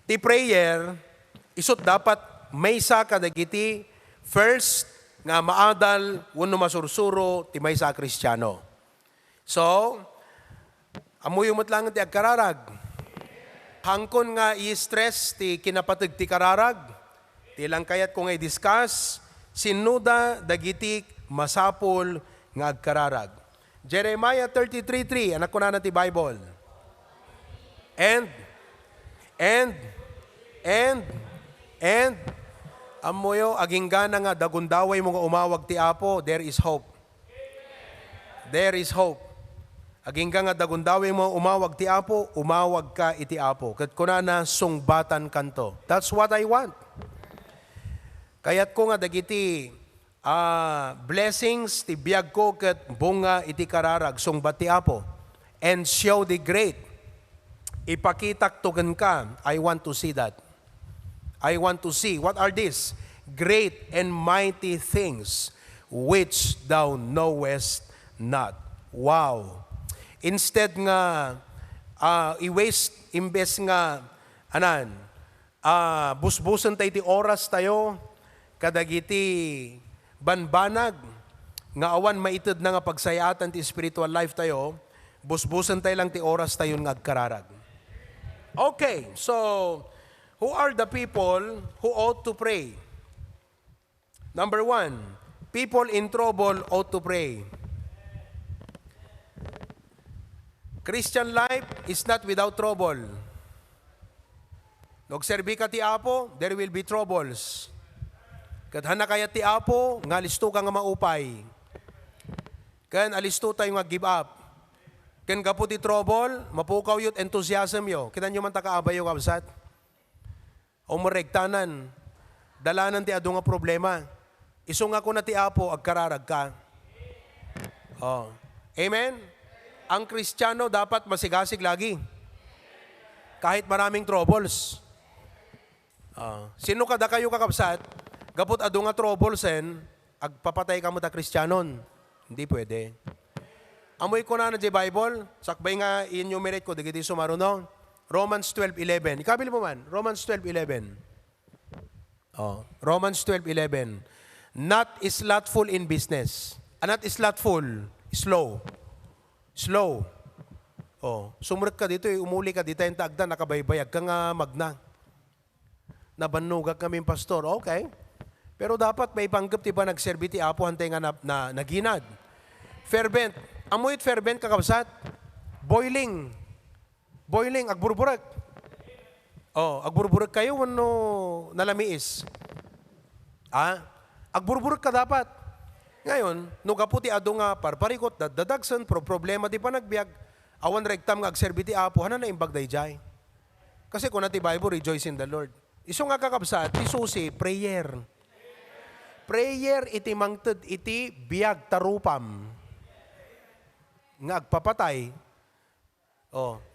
Ti prayer, isot dapat maysa kadagiti first nga maadal wenno masursuro ti maysa a Kristiyano. So, amuyo met lang ti agkararag. Hangkon nga i-stress ti kinapateg ti kararag, ti lang kayat kung i-discuss, sinuda dagiti masapol nga agkararag. Jeremiah 33:3, anak ko na ti Bible. And, amoyo, aging gana nga, dagundaway mo nga umawag ti Apo, there is hope. There is hope. Aging nga dagundaway mo umawag ti Apo, umawag ka iti Apo. Kat kuna na sungbatan kanto. That's what I want. Kayat ko nga dagiti blessings ti biyag ko kat bunga iti kararag, sungbat ti Apo. And show the great. Ipakitak tugan ka. I want to see that. I want to see. What are these? Great and mighty things which thou knowest not. Wow. Instead nga, i-waste, imbes nga, busbusan tayo ti oras tayo, kadagiti banbanag, nga awan maitid na nga pagsayatan ti spiritual life tayo, busbusan tayo lang ti oras tayo nga agkararag. Okay, so, who are the people who ought to pray? Number 1, people in trouble ought to pray. Christian life is not without trouble. Nagserbi ka ti Apo, there will be troubles. Kadhana kaya ti Apo, nga listo ka nga maupay. Kan alisto tayo nga give up. Kan gapo ti trouble, mapukaw yut enthusiasm yo. Kita nyo man takaabay yung kabsat. O maregtanan, dalanan ti adu nga problema. Iso nga ko na ti Apo, agkararag ka. Oh. Amen? Ang Kristiyano dapat masigasig lagi. Kahit maraming troubles. Sino kada kayo kakabsat, gapot adu nga troublesen, agpapatay ka mo ta Kristiyanon. Hindi pwede. Amoy ko na di Bible, sakbay nga enumerate ko, digiti sumarunong. Romans 12:11. Ikabil mo man, Romans 12:11. Romans 12:11. Not slothful in business. Not slothful, slow. Slow. Sumurot ka dito, umuli ka dito, yung tagda, nakabaybayag ka nga magna. Nabanugag kami pastor, okay. Pero dapat may panggap, diba, nagserbi ti Apo, hantay nga na naginad. Fervent. Amoy't fervent kakabsat. Boiling. Boiling, agburburag. Agburburag kayo, ano, nalamiis. Agburburag ka dapat. Ngayon, nugaputi ado nga parparikot, dadagsan, problema di pa nagbiag, awan regtam nga agserbi ti Apo, hanan na imbag dayjay. Kasi kung nati Bible, rejoice in the Lord. Iso nga kakabsat, isusi, prayer. Prayer iti mangted iti biag tarupam. Nga agpapatay.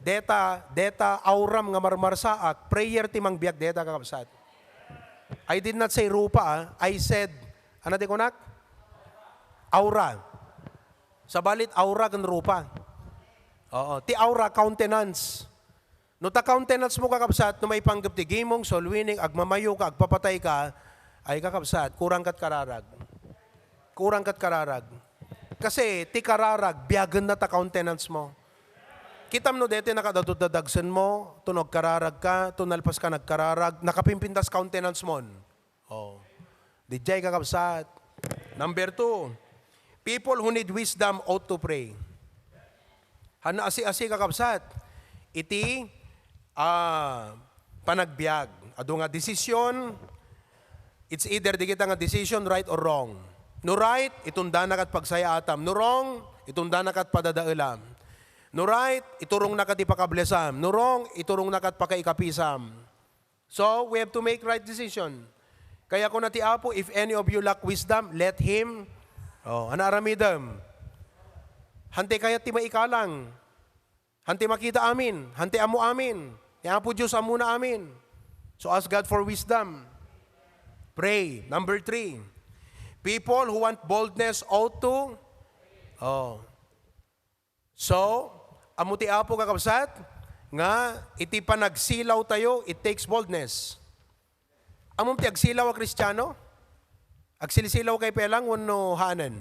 Deta auram nga marmarsaak, prayer ti mang biag deta kakabsat. I did not say rupa, I said, ano ti kunak? Aura. Sa balit, aura kan rupa. Ti aura, countenance. No ta countenance mo kakabsat, no may panggap ti gimong, solwining, agmamayo ka, agpapatay ka, ay kakabsat, kurang kat kararag. Kurang kat kararag. Kasi ti kararag, biyagan na ta countenance mo. Kitam no dete nakadadudadagsan mo, tunog kararag ka, tunalpas ka nagkararag, nakapimpintas countenance mo. Dijay kakabsat. Number 2, people who need wisdom ought to pray. Hana asi-asi kakabsat. Iti panagbiag. Ado nga desisyon, it's either di kita nga decision right or wrong. No right, itunda na kat pagsaya atam. No wrong, itunda na kat padadailam. No right, iturong na kat ipakablesam. No wrong, iturong na kat pakaikapisam. So, we have to make right decision. Kaya ko na ti Apo, if any of you lack wisdom, let him, anaramidam. Hante kaya ti maikalang. Hante makita amin. Hante amo amin. Yang po Diyos amo na amin. So ask God for wisdom. Pray. Number 3. People who want boldness ought to. So, amo ti Apo kakabsat, nga iti panagsilaw tayo, it takes boldness. Among ti agsilaw a Kristiyano, agsilsilaw kay pelang wano hanan.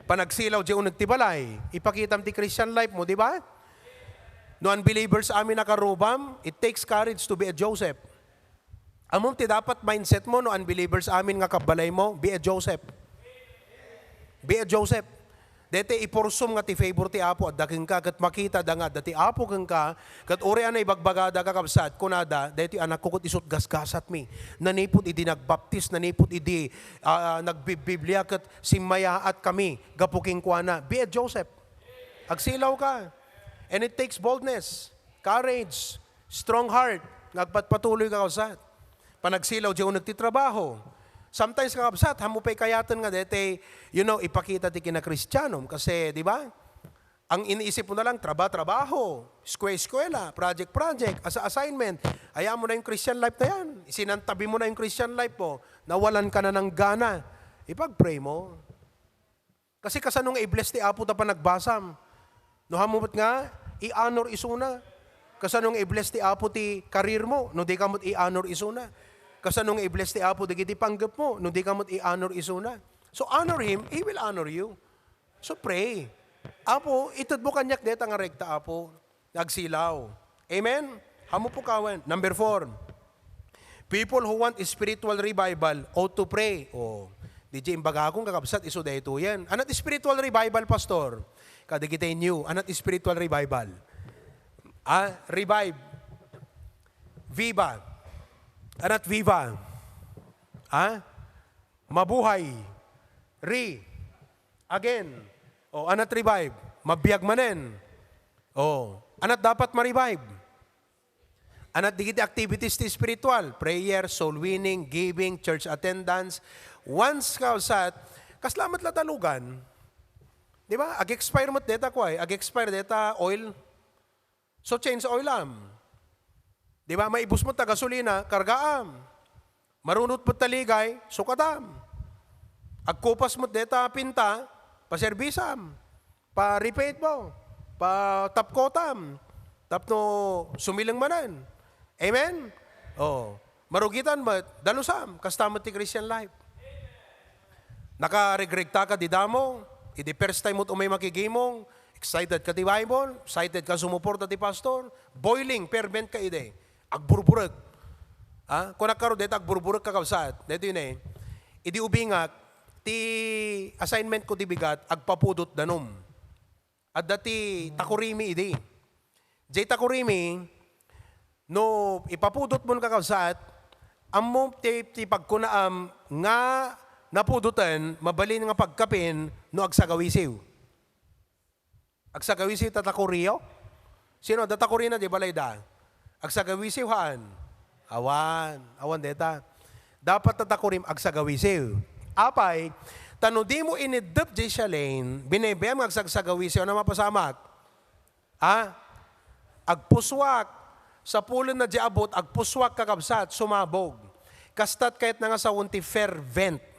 Panagsilaw di nagtibalay, ipakitam ti Christian life mo, di ba? No unbelievers amin nakarubam, it takes courage to be a Joseph. Among ti dapat mindset mo, no unbelievers amin nga kabalay mo, be a Joseph. Be a Joseph. Dete iporsum nga ti favor ti Apo at daking ka kat makita da nga dati Apo kang ka kat ori anay bagbagada ka kapsat kunada deti anak ko kat isut gasgasat mi nanipot idi nagbaptis nanipot idi nagbibiblia kat simaya at kami gapuking kuana be a Joseph. Agsilaw ka. And it takes boldness, courage, strong heart nagpatpatuloy ka kapsat. Panagsilaw diyo nagtitrabaho. Sometimes kakabsat, hamupay kayatan nga dete, ipakita ti kina Kristyanom. Kasi, di ba? Ang iniisip mo na lang, trabaho, eskwela, project, as assignment. Ayaw mo na yung Christian life na yan. Sinantabi mo na yung Christian life mo. Nawalan ka na ng gana. Ipag-pray mo. Kasi kasanong i-bless ti Apo ta pa nagbasam. No hamumot nga, i-honor isuna. Kasanong i-bless ti Apo ti karir mo. No di ka mo't i-honor isuna. Kasanong i-bless ti Apo, digiti panggap mo, no di ka mo't i-honor isuna. So honor Him, He will honor you. So pray. Apo, itod mo kanyak deta nga rekta, Apo, nagsilaw. Amen? Hamo po kawan. Number 4, people who want spiritual revival ought to pray. DJ imbaga akong kakabsat, iso dahito yan. Anat spiritual revival, Pastor? Kadigita new, anat spiritual revival? Revive. Viva. Anat viva. Mabuhay. Again. Anat revive. Mabiyag manen. Anat dapat ma-revive. Anat digiti activities ti spiritual. Prayer, soul winning, giving, church attendance. Once kausat, kaslamat latalugan. Di ba? Ag-expire mo't data ko Ag-expire data oil. So change oil Di ba? Maibus mo ta gasolina, kargaam. Marunot mo taligay, sukatam. Agkupas mo deta pinta, paserbisam. Pa-repaid mo. Pa-tapkotam. Tapno sumilang manan. Amen? Marugitan mo, dalusam. Kastamot ti Christian life. Nakaregregta ka di damo. Idi first time mo umay makigimong. Excited ka ti Bible. Excited ka sumuporta ti pastor. Boiling, fervent ka ide. Agburburag. Kung nagkaroon dito, agburburag kakabsat. Dito yun Idi ubingak, ti assignment ko di bigat, agpapudot danom. At dati takurimi idi. Jay takurimi, no ipapudot mo kakabsat, ammo ti pagkunaam nga napudutan, mabalin nga pagkapin, no agsagawisiw. Agsagawisiw tatakuriyo? Sino? Datakuri na di balay da? Agsagawisiw Awan deta. Dapat tatakurim agsagawisiw. Apay, tanudi mo inidep di siya lane, binibiyam agsagsagawisiw na mapasamak. Agpuswak. Sa pulon na di abot, agpuswak kakabsat, sumabog. Kastat kahit na nga sa unti fervent.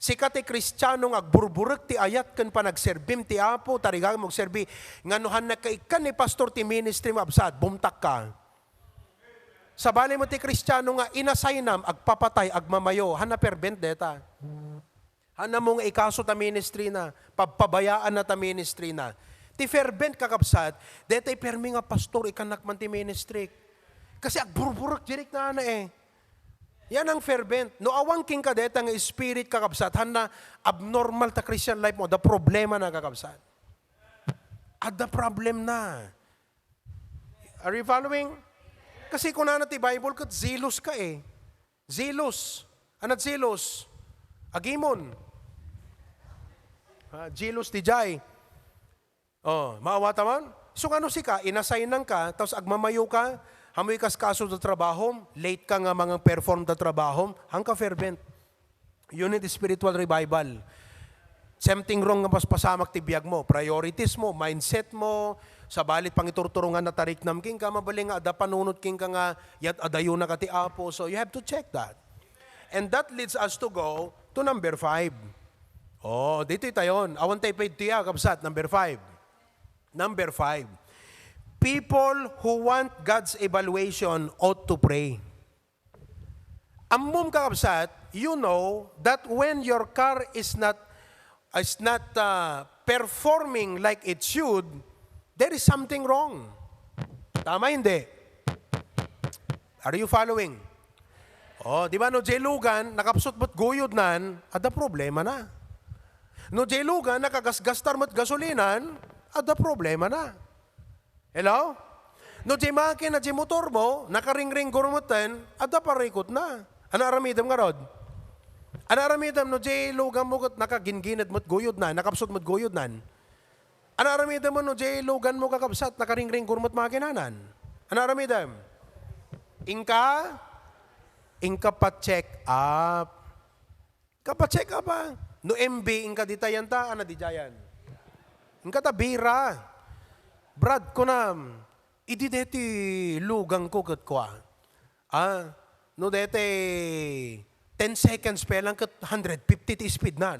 Sikat ti Kristiyanong agburburek ti ayat kan panagserbim ti Apo, tarigang magserbi, nganuhan na kaikan ni pastor ti ministry mabsat, bumtak ka. Sa bali mo ti Kristiyano nga inasaynam, agpapatay, agmamayo, hana perbent deta. Hana mo nga ikaso ta ministry na, papabayaan na ta ministry na. Ti fervent kakabsat, detay permi nga pastor, ikanak man ti ministry. Kasi agburburek direk na Yan ang fervent. No awang king kadeta nga spirit kakabsat, hana abnormal ta Christian life mo, the problema na kakabsat. At the problem na. Are you following? Kasi kung na ti Bible kat zealous ka Zealous. Anat zealous? Agimon. Zealous ti jay. Maawata man? So ano ka, inassignan ka, tapos agmamayo ka, hamoy kas kaso sa trabaho, late ka nga mga perform da trabaho, hangka fervent. Yun yung spiritual revival. Something wrong nga pasamak ti biyag mo. Priorities mo, mindset mo, sa balit pang iturturungan na tarik nam king ka, mabaling nga, ada panunod king ka nga, yat adayo na ka ti Apo. So you have to check that. And that leads us to go to number 5. Dito tayon. Awan tayo pa itiya, kapsat. Number 5. Number 5. people who want God's evaluation ought to pray. Ammom kakabsat, you know that when your car is not performing like it should, there is something wrong. Tama hindi? Are you following? Oh, di ba no jelugan, nakapsot mo't guyod nan, ada problema na. No jelugan, nakagasgastar mo't gasolinan, ada problema na. Hello? No jemakin na jemotor mo, nakaring-ring gurumutan, ada parikot na. Ano aramidam nga rod? Ano aramidam no jelugan mo kat nakaginginad mo't guyod nan, nakapsot mo't guyod nan. Ano aramidam mo no jelugan mo kakapsat, nakaring-ring gurumut makinanan. Ano aramidam? Inka pa-check up. Ka-pa-check up ha. No MB, inka ditayan ta, ana di jayan. Inka ta bira. Brad ko na, idi deti lugang ko kat ko no dete 10 seconds pa lang kat 150 ti speed nan.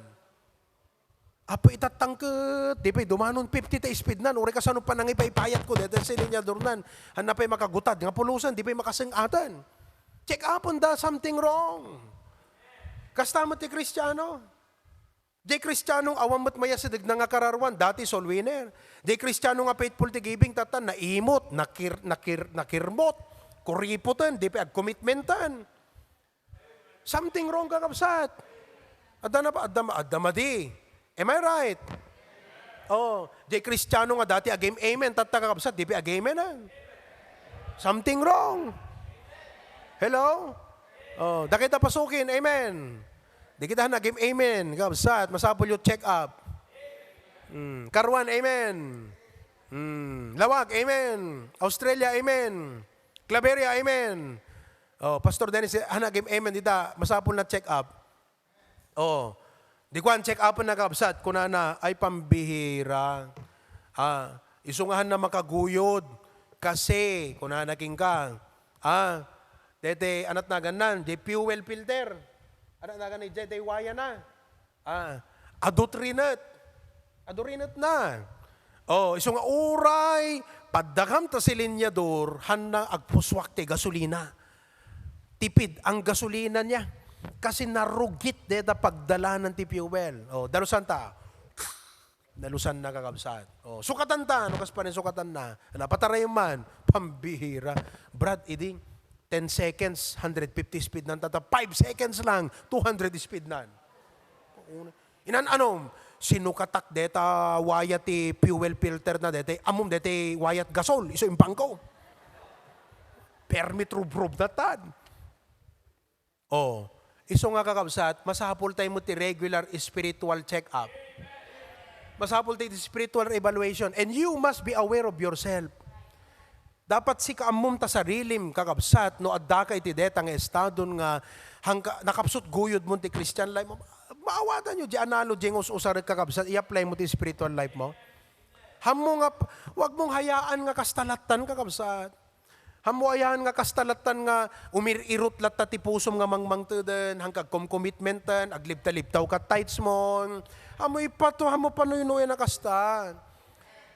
Apo itatangket, di pa dumanon 50 ti speed nan, uri kasano pa nang ipaypayat ko, dete silinyador nan, hanapay makagutad, nga pulusan, di pa makasingatan. Check up on that, something wrong. Kastamot ti Kristiyano. Di Kristiyano awamot maya sa dag nga kararwan, dati soul winner. Di Kristiyano nga faithful ti giving, tatan, naimot, nakirmot, kuriputan, di pa commitmentan. Something wrong kakabsat. Adamadi. Am I right? Oh, di Kristiyano nga dati agame amen, tata kakabsat, di pa agame na. Something wrong. Hello? Oh, da kita pasukin, amen. Di kita naging amen. Kabsat, masapol yung check up. Karwan, amen. Lawag, amen. Australia, amen. Claveria, amen. Oh, Pastor Dennis, naging amen dita, masapol na check up. Oh, di ko ang check up na kabsat, kunana ay pambihira. Isungahan na makaguyod. Kasi, kunana naging ka, dete, anat na ganan, di fuel filter. Anat na ganan, di waya na. Adutrinat na. Oh, isong uray, paddakam ta silinyador, hanna agpuswak te gasolina. Tipid ang gasolina niya. Kasi narugit deta pagdala ng ti fuel. Oh, dalusan ta. Dalusan na kakabsat. Oh, sukatan ta, no kas pa rin sukatan na. Napataray man, pambihira. Brad, iding, 10 seconds, 150 speed nan tata. 5 seconds lang, 200 speed nan. Sinukatak deta wayat ti fuel filter na dete, amom dete wayat gasol, iso impangko. Permit rub na tad. Oh, iso nga kakabsat, masapul tayo mo ti regular spiritual check-up. Masapul tayo ti spiritual evaluation. And you must be aware of yourself. Dapat si kaamum ta sarilim kakabsat no adda ka iti deta nga estado nga nakapsut guyod mo ti Christian life mo. Maawatan nyo di analo di usar kakabsat i-apply mo ti spiritual life mo. Hamo nga wag mong hayaan nga kastalatan kakabsat. Hamo hayaan nga kastalatan nga umirirot latta ti pusom nga mangmangteden hangkag commitmentan aglibta-libtaw ka tights mo. Hamo ipato hamo panuynoy na kastan.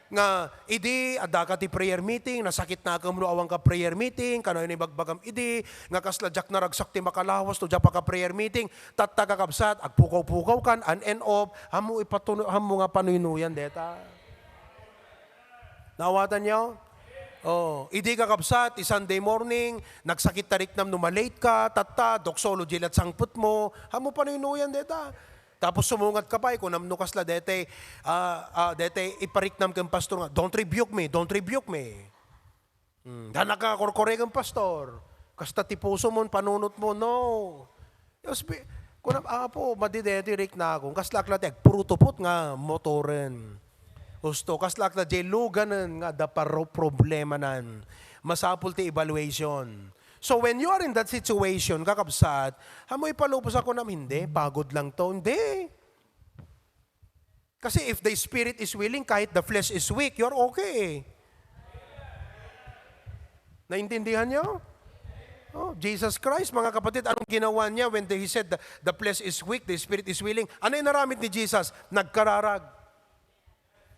Nga, idi, adda ka ti prayer meeting, nasakit na akamro awang ka prayer meeting, kano yun ibagbagam idi, nga kasladyak na ragsak ti makalawas, to ka prayer meeting, tatta kakabsat, agpukaw-pukaw kan, on and off, hamo nga panuynuyan, deta. Nawatan niyo? Oh, idi kakabsat, Sunday morning, nagsakit tariknam numalate ka, tatta, doxology lat sangput mo, hamo panuynuyan, deta. Tapos sumungat ka pa, kung namnukas la dete, ipariknam kang pastor nga, don't rebuke me. Dana ka korkore kang pastor. Kasta tipuso mo, panunot mo, no. Kung po, madidete rik na akong, kaslak la purutupot nga motoren. Gusto, kaslak la jeluganan nga da paro problema nan. Masapul ti evaluation. So when you are in that situation, kakabsat, hamoy palupos ako na, hindi, pagod lang to. Hindi. Kasi if the spirit is willing, kahit the flesh is weak, you're okay. Naintindihan niyo? Oh, Jesus Christ, mga kapatid, anong ginawa niya when he said the flesh is weak, the spirit is willing? Ano yung naramit ni Jesus? Nagkararag.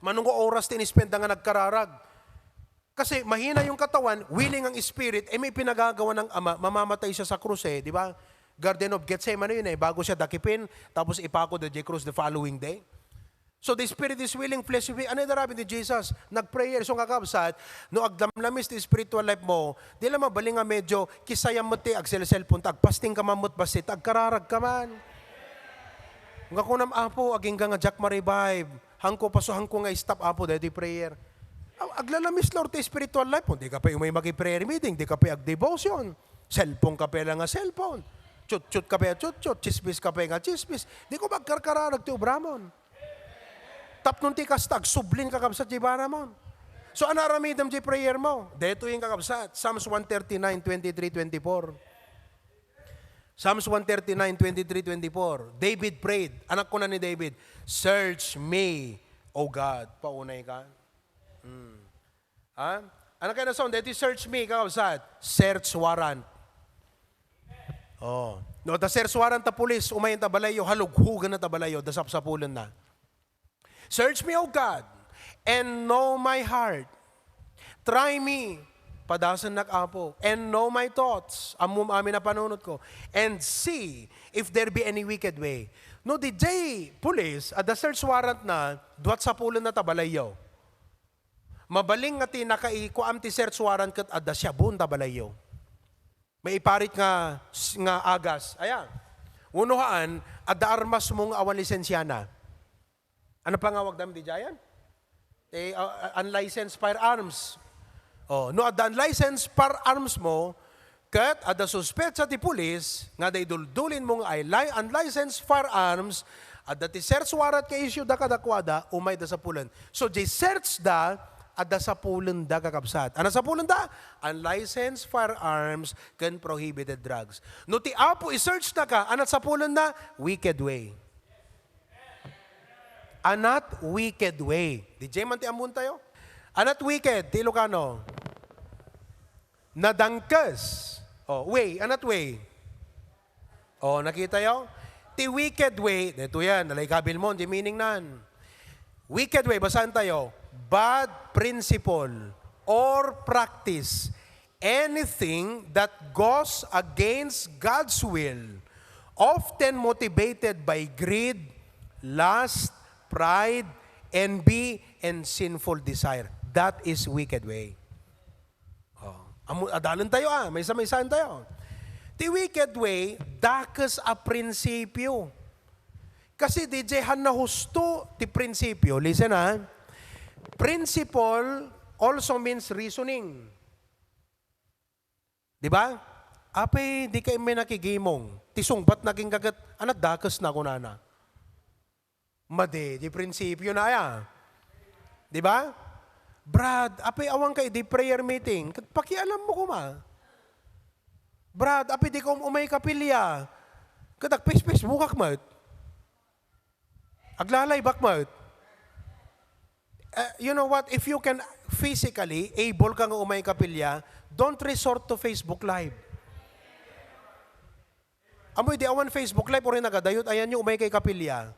Manong oras tinispenda nga nagkararag? Kasi mahina yung katawan, willing ang spirit, may pinagagawa ng Ama, mamamatay siya sa krus di ba? Garden of Gethsemane yun bago siya dakipin, tapos ipako the cross the following day. So the spirit is willing, flesh is weak. Ano yung narabi ni Jesus? Nag-prayer, so kakabsat, no agdamlamis ti spiritual life mo, di lang mabaling nga medyo, kisayam mo ti, agsel-cellphone, agpasting ka mamut basit, agkararag ka man. Nga kunam apo, aging nga Jack ma-revive, hangko paso hangko nga stop apo, dahil di prayer. Aglalamis Lord ti spiritual life mo, di ka pa yung may magi-prayer meeting, di ka pa ag-devotion, cellphone ka pa lang nga cellphone, chut-chut ka pa chut-chut, chismis ka pa nga chismis, di ko magkarkararag ti ubramon. Tapnon ti kastag, sublin kakabsat di bara mo. So anaramidam di prayer mo. Deto yung kakabsat. Psalms 139, 23, 24. Psalms 139, 23, 24. David prayed. Anak ko na ni David. Search me, O God. Paunay ka. Anak kayo na sound. Deto search me, kakabsat. Search warrant. Oh. No, the search warrant ta pulis, umayin ta balayo, halughugan na ta balayo, dasapsapulan na. Search me, O God, and know my heart. Try me, padasan nag-apo, and know my thoughts, amum amin na panunod ko, and see if there be any wicked way. No, the day police, at the search warrant na, duwat sa pulan na tabalayaw. Mabaling nga tinakaikuam ti search warrant kat at the syabun tabalayaw. May iparit nga agas. Ayan. Unuhaan, at the armas mong awan lisensyana. Ano pa nga wag dam di jayan? Unlicensed firearms. Oh, no, at the unlicensed firearms mo, kat at the suspect sa ti pulis, nga day duldulin mong ay unlicensed firearms, at the search warrant ka issue da kadakwada, umay da sa pulan. So, di search da, at da sa pulan da kakabsat. Ano sa pulan da? Unlicensed firearms can prohibited drugs. No ti apo i-search na ka, anat sa pulan da? Wicked way. Anat wicked way. Di jay man ti amun tayo? Anat wicked, ti Ilocano. Nadangkas. Oh, way, anat way. Oh, nakita yo? Ti wicked way, dito yan, nalay kabil mo, di meaning nan. Wicked way, basahan tayo. Bad principle or practice, anything that goes against God's will, often motivated by greed, lust, pride, envy, and sinful desire. That is wicked way. Adalan tayo may isa-isahan tayo. The wicked way, dakas a prinsipyo. Kasi di jehan na husto ti prinsipyo. Listen principle also means reasoning. Di ba? Apay, di kayo may nakigimong. Tisungbat naging kagat, anak dakas na ko nana. Madi, di prinsipyo na ya. Di ba? Brad, apay awang kay di prayer meeting. Pakialam mo kuma. Brad, apay di ko umay kapilya. Kadak pis-pis bukak mat. Aglalay bakmat. You know what? If you can physically able kang umay kapilya, don't resort to Facebook Live. Amoy di awan Facebook Live o rin nagadayot, ayan yung umay kay kapilya.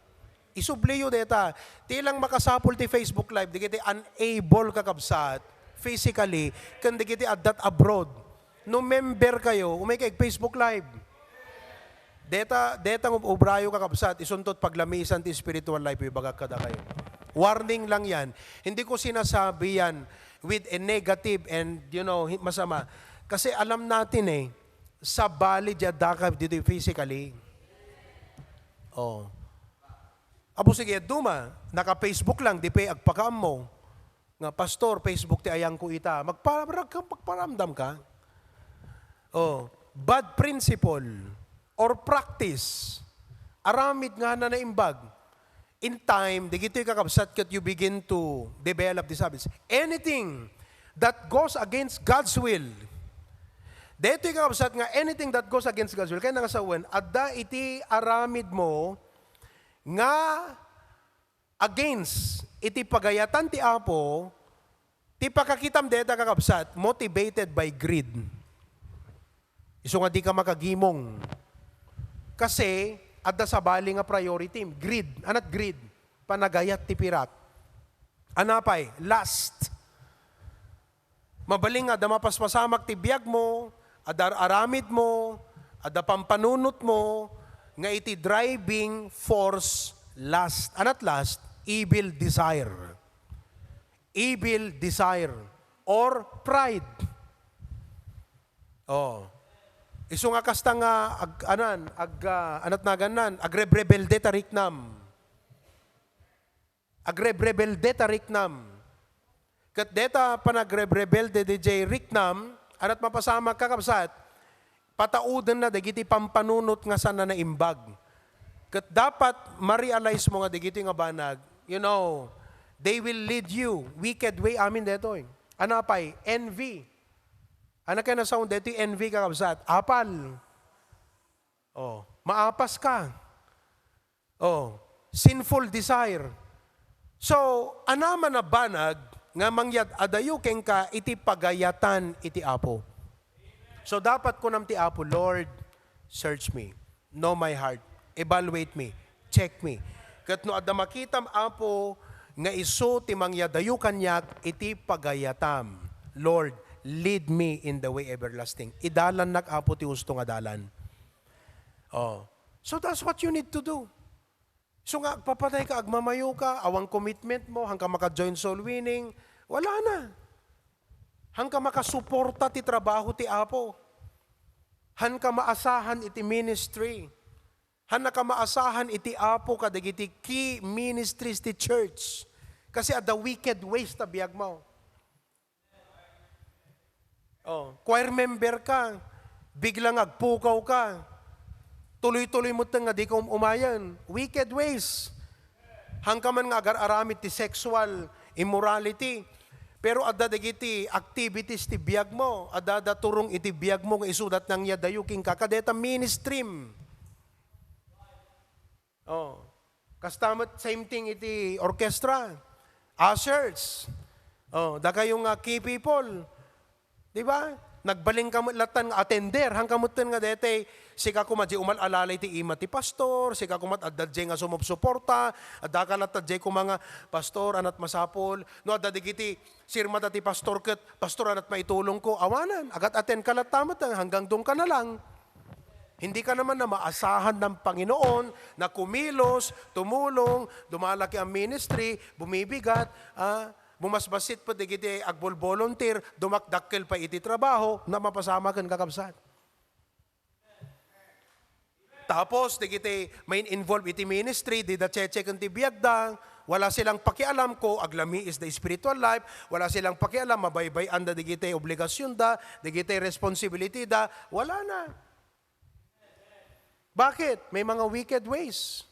Isubliyo deta. Tilang makasapol ti Facebook Live, di kiti unable kakabsat physically, kan di kiti adat abroad. No member kayo, umay kay Facebook Live. Deta ng ubrayo kakabsat, isuntot paglamisan ti spiritual life, ibagag kada kayo. Warning lang yan. Hindi ko sinasabi yan with a negative and, masama. Kasi alam natin sa bali diyadakab dito physically. Oh. Abo sige, duma, naka-Facebook lang, di pa agpakaam mo. Nga, pastor, Facebook ti ayang ko ita. Magparamdam ka. Oh. Bad principle or practice. Aramid nga na naimbag. In time, di gito'y kakabsat kat you begin to develop these habits. Anything that goes against God's will, dito'y kakabsat nga, anything that goes against God's will, kaya nangasawan, adda iti aramid mo, nga against iti pagayatan ti Apo, ti pakakitam deta kakabsat, motivated by greed. Iso nga di ka makagimong. Kasi, adda sa bali nga priority, greed. Anat greed? Panagayat ti pirat. Anapay? Lust. Mabaling nga, da mapaspasamak ti biyag mo, adar aramid mo, ada pampanunot mo, nga iti driving force last, anat last, evil desire. Evil desire or pride. Oh. Isu nga kasta nga anat na ganan, agrebrebelde tariknam. Agrebrebelde tariknam. Kat deta panagrebrebelde DJ riknam, anat mapasama kakabsat, pataudan na dagiti pampanunot nga sana na imbag. Kat dapat ma-realize mo nga dagiti nga banag, they will lead you wicked way amin detoy. Anapay, envy. Ano kaya na sound dito envy kakabsat? Apal. Oh, maapas ka. Oh, sinful desire. So, anaman na banag nga mangyad adayo ken ka iti pagayatan iti Apo. So dapat ko nam ti Apo, Lord, search me, know my heart, evaluate me, check me. Kat no adda makitam Apo nga isu ti mangyadayo kanyak iti pagayatam. Lord, lead me in the way everlasting. Idalan nak Apo ti husto nga dalan. Oh. So that's what you need to do. So nga, papatay ka, agmamayo ka, awang commitment mo, hanggang maka-join soul winning, wala na. Hanggang makasuporta ti trabaho ti Apo. Hanggang maasahan iti ministry. Hanggang maasahan iti Apo kadagiti key ministries ti church. Kasi at the wicked ways ta biyag mo. Oh, choir member ka, biglang agpukaw ka, tuloy-tuloy mo nga di ka umayan. Wicked ways. Hanggang man nga agar-aramid ti sexual immorality. Pero adda dagiti activities ti biyag mo, adda turong iti biyag mo nga isudat nang yadayuking kakadeta ministream. Oh. Kastamat same thing iti orchestra. Ushers. Oh, da kayong key people. Di ba? Nagbaling ka latan nga attender, hanggang mutin nga dete, sika kumadji umalalay ti ima ti pastor, sika kumat addadje nga sumupsuporta, adda kalatadje ko mga pastor, anat masapol, no addadigiti, sirmata ti pastor ket, pastor anat maitulong ko, awanan, agat attend ka latamat hanggang doon ka na lang. Hindi ka naman na maasahan ng Panginoon na kumilos, tumulong, dumalaki ang ministry, bumibigat, bumasbasit pa digiti agbol volunteer, dumakdakkel pa iti trabaho na mapasama kan kakabsat. Tapos digiti main involve iti ministry, di da cheche kan ti biagda, wala silang pakialam ko aglami is the spiritual life, wala silang pakialam mabaybay-an da digiti obligasyon da, digiti responsibility da, wala na. Bakit? May mga wicked ways.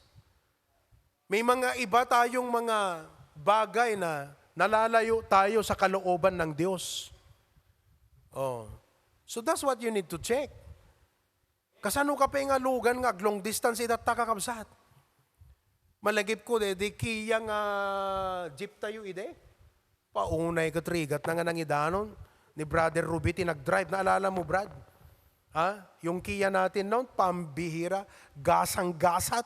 May mga iba tayong mga bagay na nalalayo tayo sa kalooban ng Diyos. Oh. So that's what you need to check. Kasano ka pa nga lugan nga long distance itat kakabsat. Malagip ko di kiya nga jeep tayo ide. Paunay ka trigat na nga nangidanon. Ni Brother Ruby nag-drive. Naalala mo, Brad? Ha? Yung kiya natin noon, pambihira, gasang-gasat.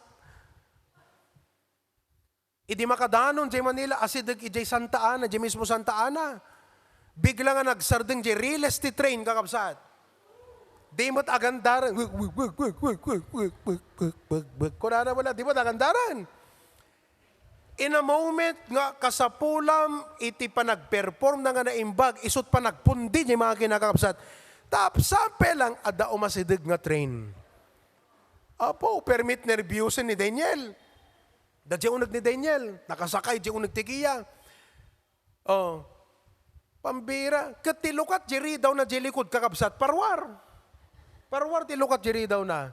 Idi makadanon jay Manila asidag ijay Santa Ana, jay mismo Santa Ana. Bigla nga nagsardeng jay real estate train kakabsat. Di mo't agandaran. Kunana wala, di mo't agandaran. In a moment nga kasapulam iti panagperform na nga naimbag, isot pa nagpundi jay mga kinakakabsat. Tapsape lang ada umasidag nga train. Apo, permit nervyusin ni Daniel. Dadya unag ni Daniel, nakasakay, dadya unag tigiya. Oh, pambira. Katilukat, jiri daw na jilikod kakabsat, parwar. Parwar, tilukat, jiri daw na.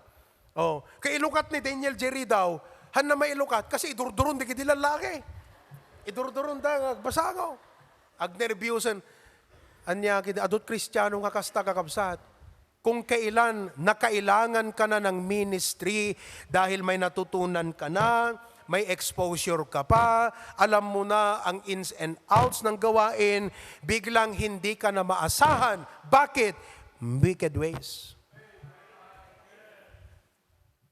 Oh, kailukat ni Daniel, jiri daw, han na may ilukat, kasi idurduron di kiti lalaki. Idurduron da, basago. Agnervyusan. Anya, adot Kristiyano nga kasta kakabsat. Kung kailan nakailangan ka na ng ministry dahil may natutunan ka na, may exposure ka pa, alam mo na ang ins and outs ng gawain, biglang hindi ka na maasahan. Bakit? Wicked ways.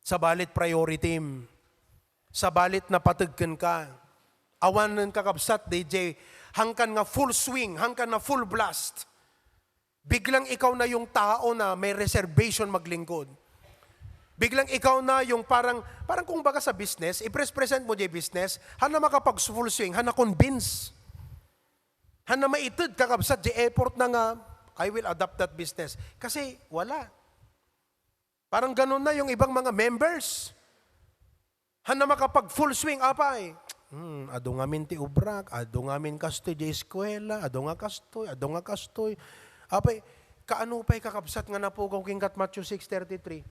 Sabalit priority. Sabalit napatagkan ka. Awan ng kakabsat, DJ, hangkan nga full swing, hangkan na full blast. Biglang ikaw na yung tao na may reservation maglingkod. Biglang ikaw na yung parang kung baga sa business, i-present mo yung business, hana makapag-full swing, hana convince. Hana maitid kakabsat di effort na nga, I will adopt that business. Kasi wala. Parang ganun na yung ibang mga members. Hana makapag-full swing, apay. Ado nga min ti ubrak, ado nga min kastoy di eskwela, ado nga kastoy. Apay, kaano pa'y kakabsat nga napugaw kingkat Matthew 6:33.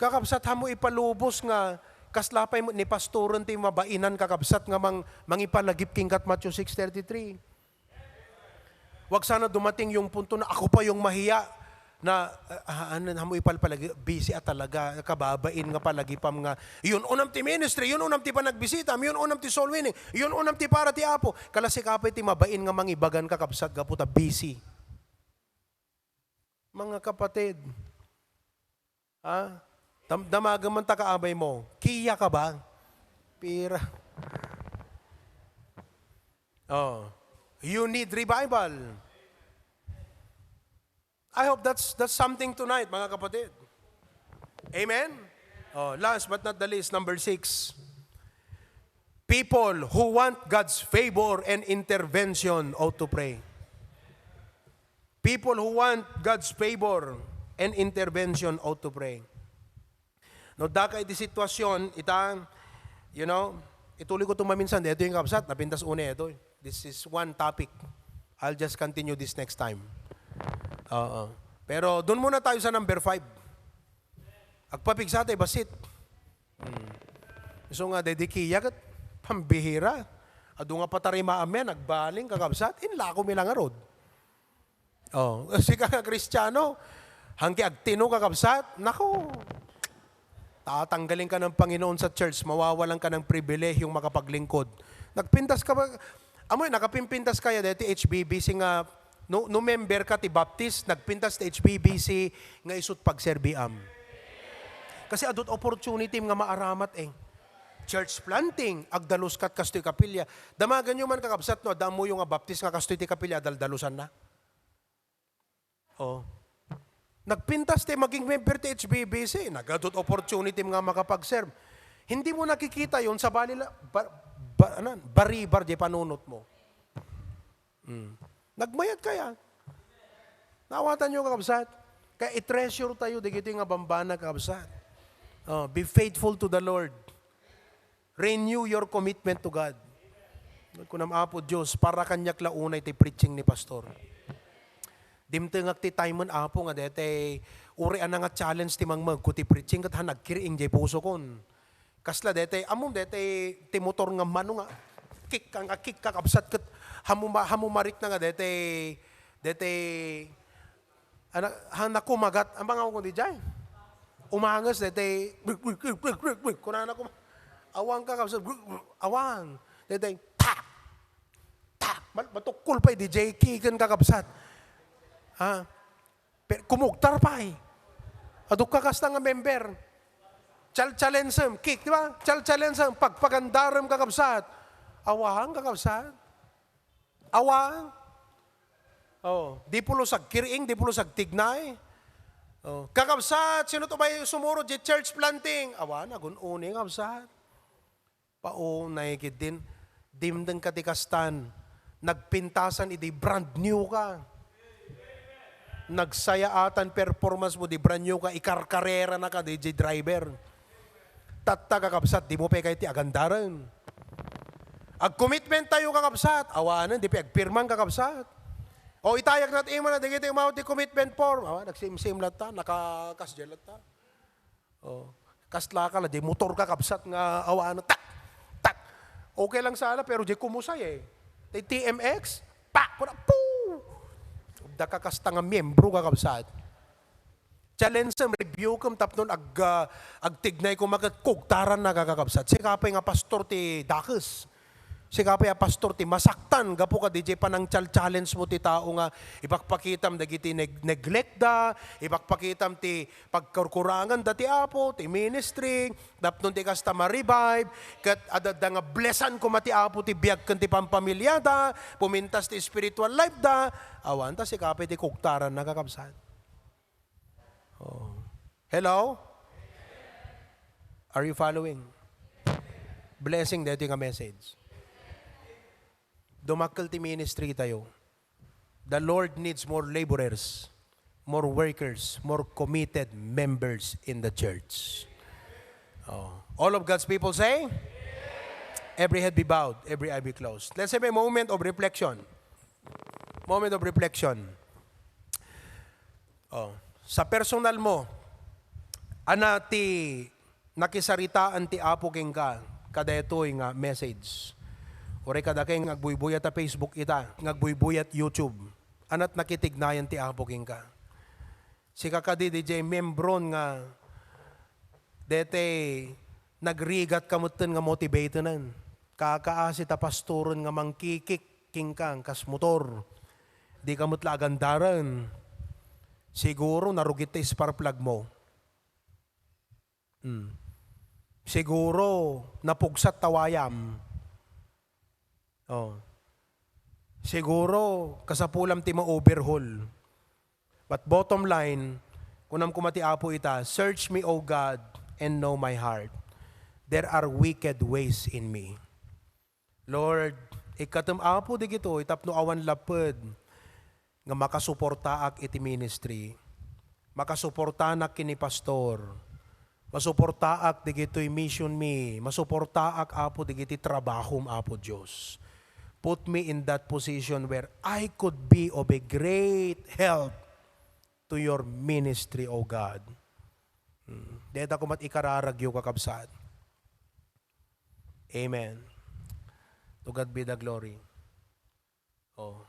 Kakabsat hamo ipalubos nga kaslapay mo ni pastoron ti mabainan kakabsat nga mangipalagip kingkat Matthew 6:33. Wag sana dumating yung punto na ako pa yung mahiya na hamo ipalpalagi busy at talaga kababain nga palagipam nga yun unam ti ministry, yun unam ti panagbisita, yun unam ti soul winning, yun unam ti para ti apo. Kalasi kapay ti mabain nga mangibagan kakabsat gaputa busy. Mga kapatid, damagaman ta kaabay mo, kiya ka ba? Pira. You need revival. I hope that's something tonight, mga kapatid. Amen? Last but not the least, number 6. People who want God's favor and intervention ought to pray. People who want God's favor and intervention ought to pray. No, dakay di sitwasyon, ituloy ko itong maminsan, ito yung kapsat, napintas una ito. This is one topic. I'll just continue this next time. Pero doon muna tayo sa number 5. Agpapigsa tayo, basit. So nga, dedikiya kat pambihira. Ado nga patari maamen, nagbaling, kakabsat, inlako milang arod. Kasi ka Kristiyano, hangki agtino kakabsat, nako, tatanggalin ka ng Panginoon sa church, mawawalan ka ng pribilehiyong makapaglingkod. Nagpintas ka ba? Amoy, nakapimpintas kaya dito HBBC nga, no member ka ti Baptist, nagpintas ti HBBC nga isut pagserbiam. Kasi adot opportunity nga maaramat church planting, agdalus kat kastoy kapilya. Damagan nyo man kakabsat no, damo yung nga Baptist nga kastoy ti kapilya, daldalusan na. Nagpintas ti maging member ti HBBC, nagadot opportunity nga makapag-serve. Hindi mo nakikita yon sa baribar di panunot mo. Nagmayad kaya. Nawatan nyo kakabsat. Kaya i-treasure tayo, di kito nga bambana kakabsat. Be faithful to the Lord. Renew your commitment to God. Kunam apo Diyos, para kanyak launay ti preaching ni pastor. Dimtengak ti time apo nga dete, uri nga challenge ti kuti preaching kat nagkiriing jay puso kon. Kasla dete, amom dete, ti motor nga mano nga, kick kakabsat kat hamumarik na nga dete nakumagat ang mga kundi dyan umangas dete kunana ko awang ka kapsat awang dete matukul pa DJ kikan kakabsat kumugtar pa aduk kakasta nga member challenge kick di ba challenge pagpagandaram kakabsat awang kakabsat awang. Di pulo sag kiriing, di pulo sag tignay. Kakabsat, sino to ba yung sumuro di church planting? Awan, agun-uni kakabsat. Naikid din. Dimdeng katikastan. Nagpintasan, idi brand new ka. Nagsayaatan performance mo, di brand new ka. Ikarkarera na ka, DJ driver. Tatta kakabsat, di mo pa kayo ti agandaran. Ag-commitment tayo kakabsat. Awanan, di pa agpirmang kakabsat. Itayak natin na, di kita yung mawag di commitment form. Nagsim-sim lang ta, nakakasdyan lang ta. Kasla ka lang, di motor kakabsat nga awanan. Tak! Okay lang sana, pero di kumusay TMX, pak! Poo! Dakakasta nga miyembro kakabsat. Challenge sa review kam tapnon agtignay ko magkugtaran na kakabsat. Sikapay nga pastor ti Dakis. Sikapay pastor ti masaktan gapo ka DJ panang challenge mo ti tao nga ipakpakitam dagiti neglect da, ipakpakitam ti pagkurkurangan da ti apo, ti ministry, dapnon ti kasta ma-revive, kat adada nga blessan ko mati apo ti biag kan ti pampamilya da, pumintas ti spiritual life da, awan ta sikapay ti kuktaran nakakabsat. Oh. Hello? Are you following? Blessing dito nga message. Dumakkel ti ministry tayo. The Lord needs more laborers, more workers, more committed members in the church. Oh. All of God's people say? Every head be bowed, every eye be closed. Let's have a moment of reflection. Moment of reflection. Oh. Sa personal mo, ana ti nakisaritaan ti apo king ka, kada ito'y nga message. Ore kada kay ngagbuybuyat ta Facebook ita, ngagbuybuyat YouTube. Anat nakitignayan ti apo king ka. Si kakadi DJ membron nga dete nagrigat kamutten nga motivatenan. Kakaasi ta pastoron nga mangkikik king kang kas motor. Di kamut la agandaran. Siguro narugit ti spark plug mo. Siguro napugsat tawayam. Oh. Siguro kasapulam ti ma-overhaul. But bottom line, kunam kumati apo ita, search me, O God, and know my heart. There are wicked ways in me. Lord, ikatam apo di gito, itapno awan lapad, nga makasuporta ak iti ministry. Makasuporta nak kini pastor. Masuporta ak di gito'y mission me. Masuporta ak apo di giti trabahom apo Diyos. Put me in that position where I could be of a great help to your ministry, O God. Deta kumat ikararagyo kakabsat. Amen. To God be the glory. Oh.